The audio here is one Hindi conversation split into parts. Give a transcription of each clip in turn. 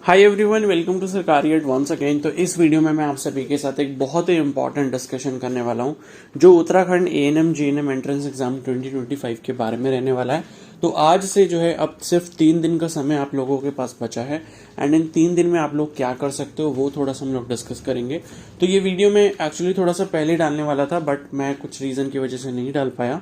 हाय एवरीवन, वेलकम टू सरकारी एड वंस अगेन। तो इस वीडियो में मैं आप सभी के साथ एक बहुत ही इंपॉर्टेंट डिस्कशन करने वाला हूं जो Uttarakhand ANM GNM entrance exam 2025 के बारे में रहने वाला है। तो आज से जो है अब सिर्फ 3 दिन का समय आप लोगों के पास बचा है एंड इन 3 दिन में आप लोग क्या कर सकते हो वो थोड़ा सा हम लोग डिस्कस करेंगे। तो ये वीडियो मैं एक्चुअली थोड़ा सा पहले डालने वाला था बट मैं कुछ रीज़न की वजह से नहीं डाल पाया।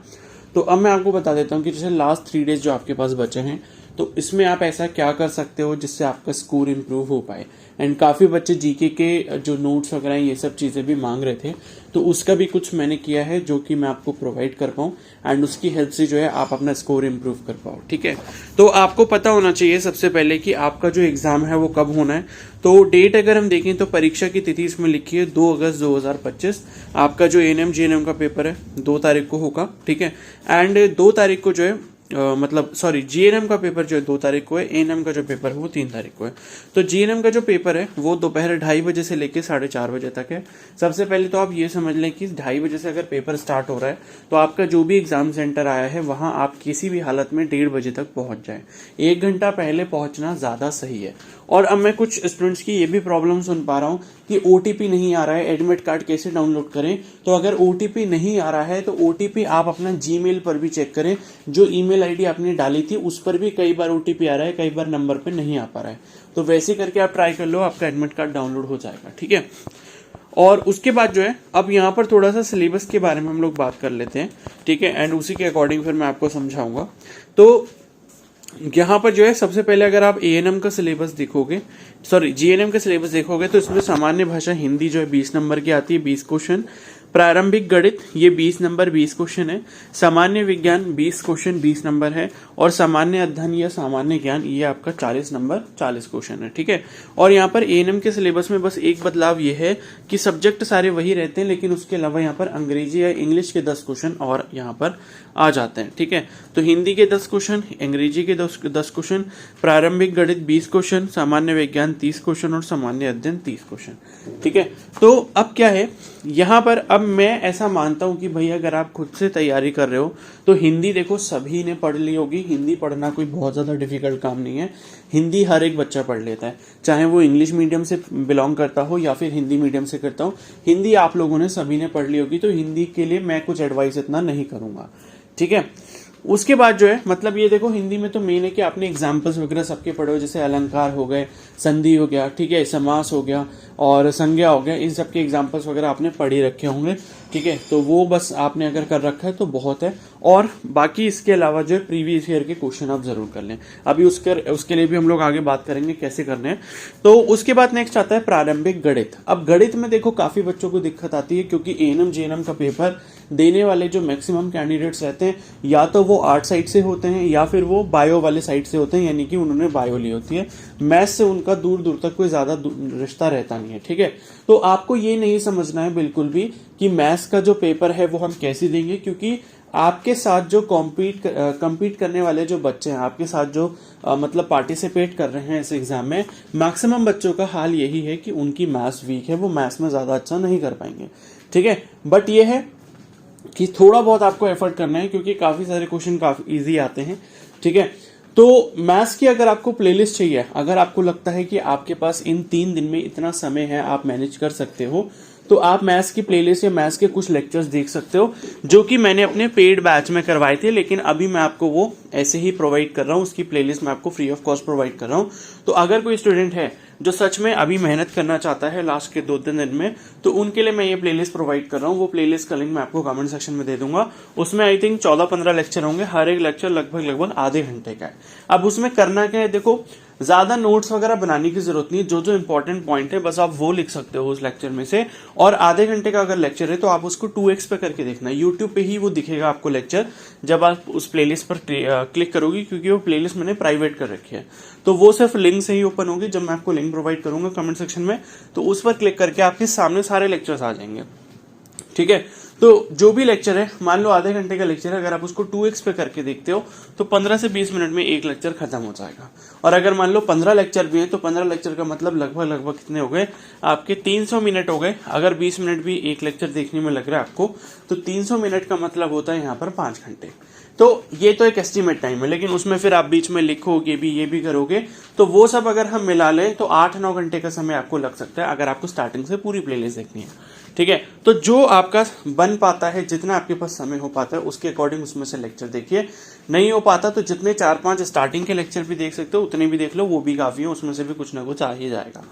तो अब मैं आपको बता देता हूँ कि जैसे लास्ट 3 डेज जो आपके पास बचे हैं तो इसमें आप ऐसा क्या कर सकते हो जिससे आपका स्कोर इंप्रूव हो पाए। एंड काफ़ी बच्चे जीके के जो नोट्स वगैरह ये सब चीज़ें भी मांग रहे थे तो उसका भी कुछ मैंने किया है जो कि मैं आपको प्रोवाइड कर पाऊँ एंड उसकी हेल्प से जो है आप अपना स्कोर इंप्रूव कर पाओ। ठीक है, तो आपको पता होना चाहिए सबसे पहले कि आपका जो एग्ज़ाम है वो कब होना है। तो डेट अगर हम देखें तो परीक्षा की तिथि इसमें लिखी है 2 अगस्त 2025। आपका जो एएनएम जीएनएम का पेपर है 2 तारीख को होगा। ठीक है, एंड 2 तारीख को जो है जीएनएम का पेपर जो है 2 तारीख को है, एएनएम का जो पेपर है वो 3 तारीख को है। तो जीएनएम का जो पेपर है वो दोपहर 2:30 बजे से लेकर 4:30 बजे तक है। सबसे पहले तो आप ये समझ लें कि 2:30 बजे से अगर पेपर स्टार्ट हो रहा है तो आपका जो भी एग्जाम सेंटर आया है वहां आप किसी भी हालत में 1:30 बजे तक पहुंच जाए। 1 घंटा पहले पहुंचना ज्यादा सही है। और अब मैं कुछ स्टूडेंट्स की ये भी प्रॉब्लम सुन पा रहा हूँ कि ओटीपी नहीं आ रहा है, एडमिट कार्ड कैसे डाउनलोड करें। तो अगर ओटीपी नहीं आ रहा है तो ओटीपी आप अपना जीमेल पर भी चेक करें। जो ईमेल आईडी आपने डाली थी उस पर भी कई बार ओटीपी आ रहा है, कई बार नंबर पे नहीं आ पा रहा है। तो वैसे करके आप ट्राई कर लो, आपका एडमिट कार्ड डाउनलोड हो जाएगा। ठीक है, और उसके बाद जो है अब यहाँ पर थोड़ा सा सिलेबस के बारे में हम लोग बात कर लेते हैं। ठीक है, एंड उसी के अकॉर्डिंग फिर मैं आपको समझाऊंगा। तो यहाँ पर जो है सबसे पहले अगर आप एएनएम का सिलेबस देखोगे, जीएनएम का सिलेबस देखोगे तो इसमें सामान्य भाषा हिंदी जो है 20 नंबर की आती है, 20 क्वेश्चन। प्रारंभिक गणित ये 20 नंबर 20 क्वेश्चन है। सामान्य विज्ञान 20 क्वेश्चन 20 नंबर है। और सामान्य अध्ययन या सामान्य ज्ञान ये आपका 40 नंबर 40 क्वेश्चन है। ठीक है, और यहाँ पर एएनएम के सिलेबस में बस एक बदलाव ये है कि सब्जेक्ट सारे वही रहते हैं लेकिन उसके अलावा यहाँ पर अंग्रेजी या इंग्लिश के 10 क्वेश्चन और यहाँ पर आ जाते हैं। ठीक है, तो हिंदी के 10 क्वेश्चन, अंग्रेजी के 10 क्वेश्चन, प्रारंभिक गणित 20 क्वेश्चन, सामान्य विज्ञान 30 क्वेश्चन और सामान्य अध्ययन 30 क्वेश्चन। ठीक है, तो अब क्या है यहाँ पर, अब मैं ऐसा मानता हूं कि भाई अगर आप खुद से तैयारी कर रहे हो तो हिंदी देखो सभी ने पढ़ ली होगी। हिंदी पढ़ना कोई बहुत ज्यादा डिफिकल्ट काम नहीं है। हिंदी हर एक बच्चा पढ़ लेता है, चाहे वो इंग्लिश मीडियम से बिलोंग करता हो या फिर हिंदी मीडियम से करता हो। हिंदी आप लोगों ने सभी ने पढ़ ली होगी, तो हिंदी के लिए मैं कुछ एडवाइस इतना नहीं करूंगा। ठीक है, उसके बाद जो है मतलब ये देखो हिंदी में तो मेन है कि आपने एग्जाम्पल्स वगैरह सबके पढ़े हो, जैसे अलंकार हो गए, संधि हो गया, ठीक है, समास हो गया और संज्ञा हो गया, इन सब के एग्जाम्पल्स वगैरह आपने पढ़ ही रखे होंगे। ठीक है, तो वो बस आपने अगर कर रखा है तो बहुत है। और बाकी इसके अलावा जो है प्रीवियस ईयर के क्वेश्चन आप जरूर कर लें। अभी उसके लिए भी हम लोग आगे बात करेंगे कैसे करने हैं। तो उसके बाद नेक्स्ट आता है प्रारंभिक गणित। अब गणित में देखो काफी बच्चों को दिक्कत आती है क्योंकि एएनएम जीएनएम का पेपर देने वाले जो मैक्सिमम कैंडिडेट्स रहते हैं या तो वो आर्ट साइड से होते हैं या फिर वो बायो वाले साइड से होते हैं, यानी कि उन्होंने बायो ली होती है। मैथ्स से उनका दूर दूर तक कोई ज्यादा रिश्ता रहता नहीं है। ठीक है, तो आपको ये नहीं समझना है बिल्कुल भी कि मैथ्स का जो पेपर है वो हम कैसे देंगे, क्योंकि आपके साथ जो कम्पीट करने वाले जो बच्चे हैं, आपके साथ जो मतलब पार्टिसिपेट कर रहे हैं इस एग्जाम में, मैक्सिमम बच्चों का हाल यही है कि उनकी मैथ्स वीक है, वो मैथ्स में ज्यादा अच्छा नहीं कर पाएंगे। ठीक है, बट ये है कि थोड़ा बहुत आपको एफर्ट करना है क्योंकि काफी सारे क्वेश्चन काफी इजी आते हैं। ठीक है, तो मैथ्स की अगर आपको प्लेलिस्ट चाहिए, अगर आपको लगता है कि आपके पास इन 3 दिन में इतना समय है, आप मैनेज कर सकते हो, तो आप मैथ्स की प्लेलिस्ट या मैथ्स के कुछ लेक्चर्स देख सकते हो जो कि मैंने अपने पेड बैच में करवाए थे, लेकिन अभी मैं आपको वो ऐसे ही प्रोवाइड कर रहा हूँ। उसकी प्लेलिस्ट मैं आपको फ्री ऑफ कॉस्ट प्रोवाइड कर रहा हूँ। तो अगर कोई स्टूडेंट है जो सच में अभी मेहनत करना चाहता है लास्ट के 2-3 दिन में, तो उनके लिए मैं ये प्लेलिस्ट प्रोवाइड कर रहा हूँ। वो प्लेलिस्ट का लिंक मैं आपको कमेंट सेक्शन में दे दूंगा। उसमें आई थिंक 14-15 लेक्चर होंगे, हर एक लेक्चर लगभग आधे घंटे का है। अब उसमें करना क्या है, देखो ज्यादा नोट्स वगैरह बनाने की जरूरत नहीं है, जो जो इंपॉर्टेंट पॉइंट है बस आप वो लिख सकते हो उस लेक्चर में से। और आधे घंटे का अगर लेक्चर है तो आप उसको 2x पे करके देखना, यूट्यूब पे ही वो दिखेगा आपको लेक्चर जब आप उस प्लेलिस्ट पर क्लिक करोगे, क्योंकि वो प्लेलिस्ट मैंने प्राइवेट कर रखी है। तो वो सिर्फ लिंक से ही ओपन होगी। जब मैं आपको लिंक प्रोवाइड करूंगा कमेंट सेक्शन में तो उस पर क्लिक करके आपके सामने सारे लेक्चर्स आ जाएंगे। ठीक है, तो जो भी लेक्चर है, मान लो आधे घंटे का लेक्चर है, अगर आप उसको 2x पे करके देखते हो तो 15 से 20 मिनट में एक लेक्चर खत्म हो जाएगा। और अगर मान लो 15 लेक्चर भी है तो 15 लेक्चर का मतलब लगभग कितने हो गए आपके 300 मिनट हो गए। अगर 20 मिनट भी एक लेक्चर देखने में लग रहा है आपको तो 300 मिनट का मतलब होता है यहाँ पर 5 घंटे। तो ये तो एक एस्टिमेट टाइम है, लेकिन उसमें फिर आप बीच में लिखोगे भी, ये भी करोगे, तो वो सब अगर हम मिला लें तो 8-9 घंटे का समय आपको लग सकता है अगर आपको स्टार्टिंग से पूरी प्लेलिस्ट देखनी है। ठीक है, तो जो आपका बन पाता है, जितना आपके पास समय हो पाता है उसके अकॉर्डिंग उसमें से लेक्चर देखिए। नहीं हो पाता तो जितने 4-5 स्टार्टिंग के लेक्चर भी देख सकते हो उतने भी देख लो, वो भी काफी है, उसमें से भी कुछ ना कुछ आ ही जाएगा।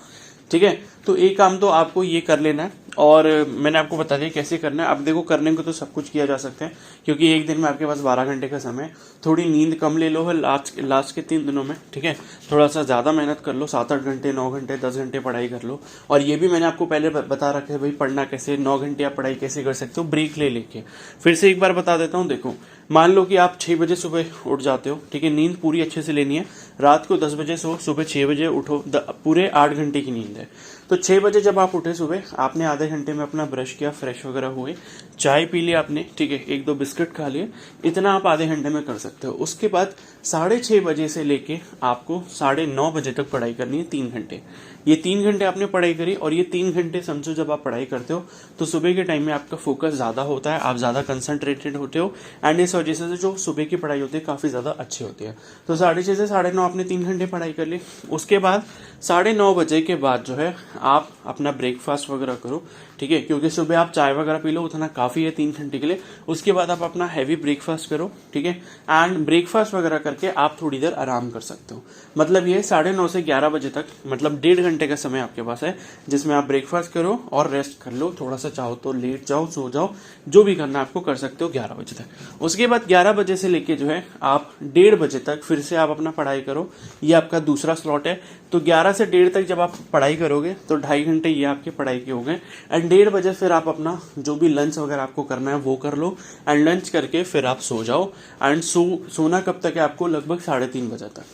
ठीक है, तो एक काम तो आपको ये कर लेना है, और मैंने आपको बता दिया कैसे करना है। अब देखो, करने को तो सब कुछ किया जा सकता है, क्योंकि एक दिन में आपके पास 12 घंटे का समय। थोड़ी नींद कम ले लो है लास्ट के 3 दिनों में। ठीक है, थोड़ा सा ज्यादा मेहनत कर लो, 7-8 घंटे, 9 घंटे, 10 घंटे पढ़ाई कर लो। और ये भी मैंने आपको पहले बता रखा है भाई, पढ़ना कैसे, 9 घंटे आप पढ़ाई कैसे कर सकते हो ब्रेक ले लेके। फिर से एक बार बता देता हूँ। देखो, मान लो कि आप 6 बजे सुबह उठ जाते हो, ठीक है, नींद पूरी अच्छे से लेनी है, रात को 10 बजे सो, सुबह 6 बजे उठो, पूरे 8 घंटे की नींद है। तो 6 बजे जब आप उठे सुबह, आपने आधे घंटे में अपना ब्रश किया, फ्रेश वगैरह हुए, चाय पी ली आपने, ठीक है, 1-2 बिस्किट खा लिए, इतना आप आधे घंटे में कर सकते हो। उसके बाद 6:30 बजे से लेके आपको 9:30 बजे तक पढ़ाई करनी है, 3 घंटे। ये 3 घंटे आपने पढ़ाई करी, और ये 3 घंटे समझो जब आप पढ़ाई करते हो तो सुबह के टाइम में आपका फोकस ज्यादा होता है, आप ज्यादा कंसंट्रेटेड होते हो, एंड इस वजह से जो सुबह की पढ़ाई होती है काफी ज्यादा अच्छी होती है। तो 6:30 से 9:30 आपने 3 घंटे पढ़ाई कर ली। उसके बाद 9:30 बजे के बाद जो है आप अपना ब्रेकफास्ट वगैरह करो, ठीक है, क्योंकि सुबह आप चाय वगैरह पी लो, उतना काफी है 3 घंटे के लिए। उसके बाद आप अपना हैवी ब्रेकफास्ट करो, ठीक है, एंड ब्रेकफास्ट वगैरह करके आप थोड़ी देर आराम कर सकते हो। मतलब ये 9:30 से 11 बजे तक, मतलब 1.5 घंटे का समय आपके पास है, जिसमें आप ब्रेकफास्ट करो और रेस्ट कर लो, थोड़ा सा चाहो तो लेट जाओ, सो जाओ, जो भी करना आपको कर सकते हो 11 बजे तक। उसके बाद 11 बजे से लेके जो है आप 1:30 बजे तक फिर से आप अपना पढ़ाई करो। ये आपका दूसरा स्लॉट है। तो 11 से 1:30 तक जब आप पढ़ाई करोगे तो 2.5 घंटे ये आपके पढ़ाई के हो गए, एंड 1:30 बजे फिर आप अपना जो भी लंच वगैरह आपको करना है वो कर लो, एंड लंच करके फिर आप सो जाओ। एंड सोना कब तक है आपको? लगभग 3:30 बजे तक।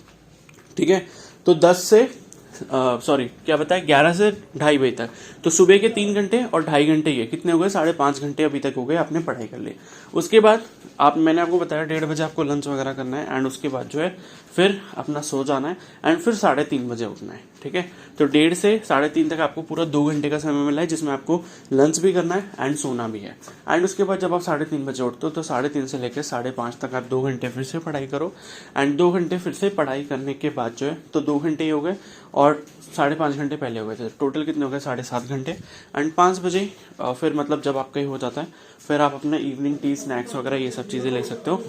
ठीक है, तो 11 से 2:30 बजे तक। तो सुबह के 3 घंटे और 2.5 घंटे, ये कितने हो गए? 5.5 घंटे अभी तक हो गए, आपने पढ़ाई कर ली। उसके बाद मैंने आपको बताया 1:30 बजे आपको लंच वगैरह करना है, एंड उसके बाद जो है फिर अपना सो जाना है, एंड फिर 3:30 बजे उठना है। ठीक है, तो 1:30 से 3:30 तक आपको पूरा 2 घंटे का समय मिला है, जिसमें आपको लंच भी करना है एंड सोना भी है। एंड उसके बाद जब आप 3:30 बजे उठते हो तो 3:30 से लेकर 5:30 तक आप 2 घंटे फिर से पढ़ाई करो, एंड 2 घंटे फिर से पढ़ाई करने के बाद जो है तो 2 घंटे ही हो गए, और 5.5 घंटे पहले हो गए थे, टोटल कितने हो गए? 7.5 घंटे। एंड 5 बजे फिर मतलब जब आपका ही हो जाता है, फिर आप अपना इवनिंग टी, स्नैक्स वगैरह ये सब चीजें ले सकते हो।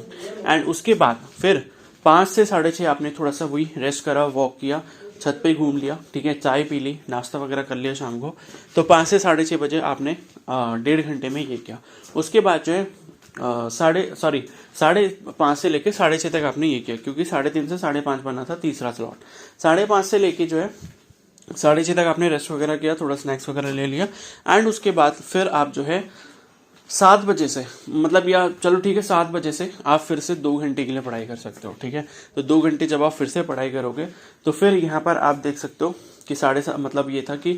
एंड उसके बाद फिर 5 से 6:30 आपने थोड़ा सा वही रेस्ट करा, वॉक किया, छत पे घूम लिया, ठीक है, चाय पी ली, नाश्ता वगैरह कर लिया शाम को। तो 5 से 6:30 बजे आपने 1.5 घंटे में ये किया। उसके बाद जो है 5:30 से लेके 6:30 तक आपने ये किया, क्योंकि 3:30 से 5:30 बना था तीसरा स्लॉट। 5:30 से लेके जो है 6:30 तक आपने रेस्ट वगैरह किया, थोड़ा स्नैक्स वगैरह ले लिया, एंड उसके बाद फिर आप जो है 7 बजे से, मतलब या चलो ठीक है 7 बजे से आप फिर से 2 घंटे के लिए पढ़ाई कर सकते हो। ठीक है, तो 2 घंटे जब आप फिर से पढ़ाई करोगे तो फिर यहाँ पर आप देख सकते हो कि 7:30, मतलब ये था कि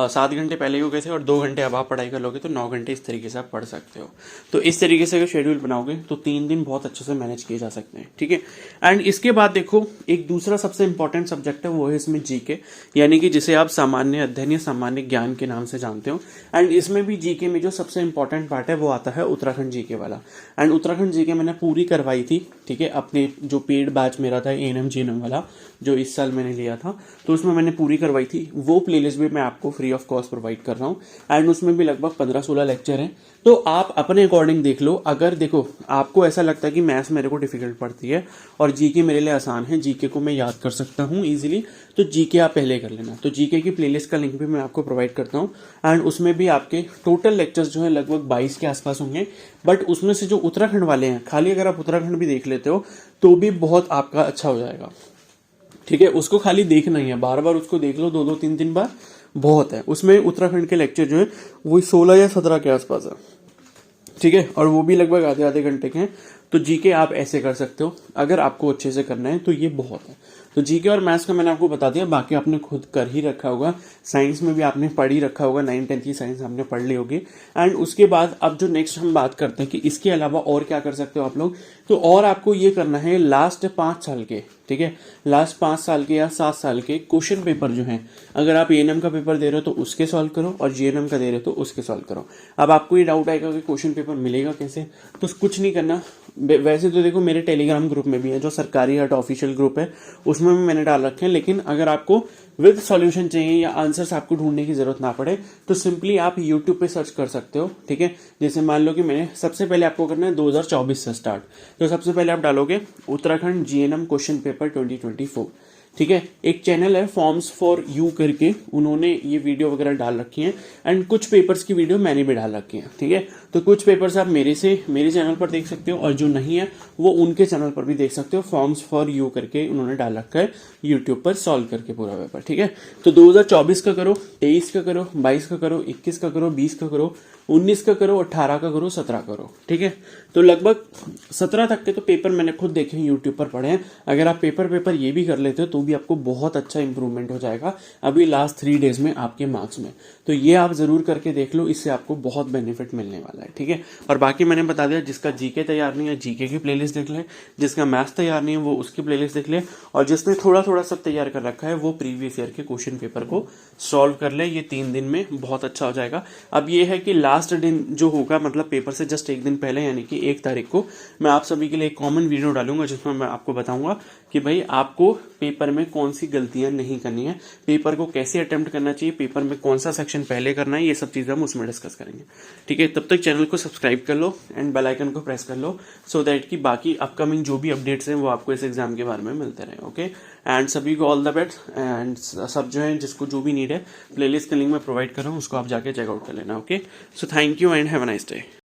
7 घंटे पहले ही हो गए थे, और 2 घंटे अब आप पढ़ाई कर लोगे तो 9 घंटे इस तरीके से आप पढ़ सकते हो। तो इस तरीके से अगर शेड्यूल बनाओगे तो 3 दिन बहुत अच्छे से मैनेज किए जा सकते हैं। ठीक है, एंड इसके बाद देखो एक दूसरा सबसे इंपॉर्टेंट सब्जेक्ट है, वो है इसमें जीके, यानी कि जिसे आप सामान्य अध्ययन या सामान्य ज्ञान के नाम से जानते हो। एंड इसमें भी जीके में जो सबसे इंपॉर्टेंट पार्ट है वो आता है उत्तराखंड जीके वाला। एंड उत्तराखंड जीके मैंने पूरी करवाई थी, ठीक है, अपने जो पेड बैच मेरा था एएनएम जीएनएम वाला, जो इस साल मैंने लिया था, तो उसमें मैंने पूरी करवाई थी। वो प्लेलिस्ट भी मैं आपको फ्री ऑफ कॉस्ट प्रोवाइड कर रहा हूँ, एंड उसमें भी लगभग 15-16 लेक्चर हैं। तो आप अपने अकॉर्डिंग देख लो। अगर देखो आपको ऐसा लगता है कि मैथ्स मेरे को डिफिकल्ट पड़ती है और जीके मेरे लिए आसान है, जीके को मैं याद कर सकता हूँ इजीली, तो जीके आप पहले कर लेना। तो जीके की प्लेलिस्ट का लिंक भी मैं आपको प्रोवाइड करता हूँ, एंड उसमें भी आपके टोटल लेक्चर्स जो है लगभग 22 के आसपास होंगे। बट उसमें से जो उत्तराखंड वाले हैं, खाली अगर आप उत्तराखंड भी देख लेते हो तो भी बहुत आपका अच्छा हो जाएगा। ठीक है, उसको खाली देखना ही है, बार बार उसको देख लो, 2-2, 3-3 बार बहुत है। उसमें उत्तराखंड के लेक्चर जो है वो 16 या 17 के आसपास है। ठीक है, और वो भी लगभग आधे घंटे के हैं। तो जीके आप ऐसे कर सकते हो, अगर आपको अच्छे से करना है तो ये बहुत है। तो जीके और मैथ्स का मैंने आपको बता दिया, बाकी आपने खुद कर ही रखा होगा। साइंस में भी आपने पढ़ ही रखा होगा, 9th-10th की साइंस आपने पढ़ ली होगी। एंड उसके बाद अब जो नेक्स्ट हम बात करते हैं कि इसके अलावा और क्या कर सकते हो आप लोग, तो और आपको ये करना है लास्ट 5 साल के, ठीक है, लास्ट 5 साल के या 7 साल के क्वेश्चन पेपर जो हैं, अगर आप एएनएम का पेपर दे रहे हो तो उसके सॉल्व करो, और जीएनएम का दे रहे हो तो उसके सॉल्व करो। अब आपको ये डाउट आएगा कि क्वेश्चन पेपर मिलेगा कैसे, तो कुछ नहीं करना। वैसे तो देखो मेरे टेलीग्राम ग्रुप में भी है, जो सरकारी हट ऑफिशियल ग्रुप है, उसमें भी मैंने डाल रखे हैं। लेकिन अगर आपको विद सॉल्यूशन चाहिए या आंसर्स आपको ढूंढने की जरूरत ना पड़े, तो सिंपली आप यूट्यूब पे सर्च कर सकते हो, ठीक है। जैसे मान लो कि मैंने सबसे पहले आपको करना है 2024 से स्टार्ट, तो सबसे पहले आप डालोगे उत्तराखंड जीएनएम क्वेश्चन पेपर 2024, ठीक है। एक चैनल है फॉर्म्स फॉर यू करके, उन्होंने ये वीडियो वगैरह डाल रखी है, एंड कुछ पेपर्स की वीडियो मैंने भी डाल रखी है, ठीक है। तो कुछ पेपर्स आप मेरे चैनल पर देख सकते हो, और जो नहीं है वो उनके चैनल पर भी देख सकते हो। फॉर्म्स फॉर यू करके उन्होंने डाल रखा है यूट्यूब पर, सॉल्व करके पूरा पेपर, ठीक है। तो 2024 का करो, 23 का करो, 22 का करो, 21 का करो, 20 का करो, 19 का करो, 18 का करो, 17 करो, ठीक है। तो लगभग 17 तक के तो पेपर मैंने खुद देखे हैं, यूट्यूब पर पढ़े हैं। अगर आप पेपर ये भी कर लेते हो तो भी आपको बहुत अच्छा इंप्रूवमेंट हो जाएगा अभी लास्ट 3 डेज में आपके मार्क्स में। तो ये आप जरूर करके देख लो, इससे आपको बहुत बेनिफिट मिलने वाला है, ठीक है। और बाकी मैंने बता दिया, जिसका जीके तैयार नहीं है जीके की प्लेलिस्ट देख ले, जिसका मैथ्स तैयार नहीं है वो उसकी प्लेलिस्ट देख ले, और जिसने थोड़ा थोड़ा सब तैयार कर रखा है वो प्रीवियस ईयर के क्वेश्चन पेपर को सॉल्व कर ले। ये 3 दिन में बहुत अच्छा हो जाएगा। अब ये है कि लास्ट दिन जो होगा, मतलब पेपर से जस्ट एक दिन पहले, यानी कि 1 तारीख को, मैं आप सभी के लिए एक कॉमन वीडियो डालूंगा जिसमें मैं आपको बताऊंगा कि भाई आपको पेपर में कौन सी गलतियां नहीं करनी है, पेपर को कैसे अटेम्प्ट करना चाहिए, पेपर में कौन सा सेक्शन पहले करना है, ये सब चीजें हम उसमें डिस्कस करेंगे, ठीक है। तब तक चैनल को सब्सक्राइब कर लो एंड बेल आइकन को प्रेस कर लो, सो दैट कि बाकी अपकमिंग जो भी अपडेट्स हैं वो आपको इस एग्जाम के बारे में मिलते रहे, ओके। एंड सभी को ऑल द बेस्ट, एंड सब जो है जिसको जो भी नीड है, प्लेलिस्ट का लिंक मैं प्रोवाइड कर रहा हूँ, उसको आप जाके चेकआउट कर लेना, okay. So thank you and have a nice day.